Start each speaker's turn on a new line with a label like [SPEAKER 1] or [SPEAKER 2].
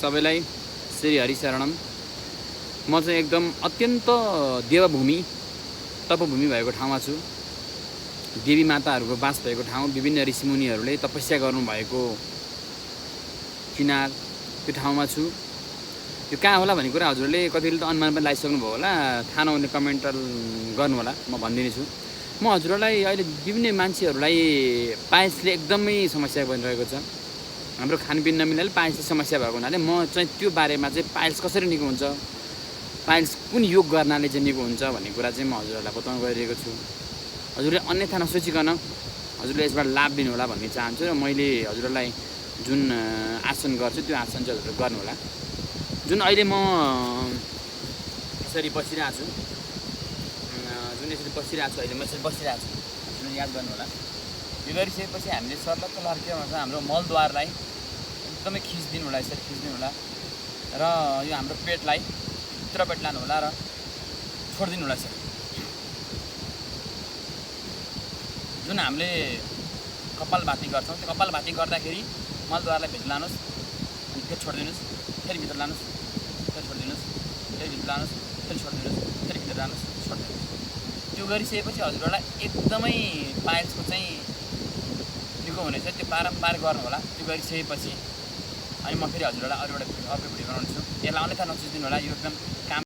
[SPEAKER 1] सबैलाई श्री हरिशरणम। म चाहिँ एकदम अत्यन्त देवभूमि तपभूमि भएको ठाउँमा छु। देवी माताहरूको बास भएको ठाउँ, विभिन्न ऋषिमुनिहरूले तपस्या गर्नुभएको किनार त्यो ठाउँमा छु। यो कहाँ होला भन्ने कुरा हजुरले कतिले त अनुमान पनि लगाइसक्नुभयो होला, थाहा नहुने कमेन्ट गर्नु होला, म भनिदिने छु। म हजुरलाई अहिले विभिन्न मान्छेहरूलाई पायल्सले एकदमै समस्या बनिरहेको छ। हाम्रो खानपिन नमिल्नाले पायल्सले समस्या भएको हुनाले म चाहिँ त्यो बारेमा चाहिँ पायल्स कसरी निको हुन्छ, पायल्स कुन योग गर्नाले चाहिँ निको हुन्छ भन्ने कुरा चाहिँ म हजुरहरूलाई बताउन गइरहेको छु। हजुरले अन्यथा नसोचिकन हजुरले यसबाट लाभ लिनु होला भन्ने चाहन्छु र मैले हजुरलाई जुन आसन गर्छु त्यो आसन चाहिँ हजुरले गर्नु होला। जुन अहिले म यसरी बसिरहेको छु, अहिले म यसरी बसिरहेको छु, हजुरले याद गर्नु होला। यो गरिसकेपछि हामीले सर्लक्क के भन्छ हाम्रो मलद्वारलाई एकदमै खिचिदिनु होला, यसरी खिचिदिनु होला र यो हाम्रो पेटलाई भित्रपट्टि लानु होला र छोडिदिनु होला यसरी। जुन हामीले कपालभाती गर्छौँ त्यो कपालभाती गर्दाखेरि मलद्वारलाई भित्र लानुहोस् अनि फेरि छोडिदिनुहोस्, फेरि भित्र लानुहोस्, फेरि छोडिदिनुहोस्, फेरि भित्र लानुहोस्, फेरि छोडिदिनुहोस्, फेरि भित्र लानुहोस्, छोडिदिनुहोस्। त्यो गरिसकेपछि हजुरहरूलाई एकदमै पायल्सको चाहिँ निको हुनेछ। त्यो बारम्बार गर्नु होला। त्यो गरिसकेपछि अनि म फेरि हजुरहरूलाई अर्को भिडियो बनाउँछु। यसलाई अन्यथा नसोचिदिनु होला, यो एकदम काम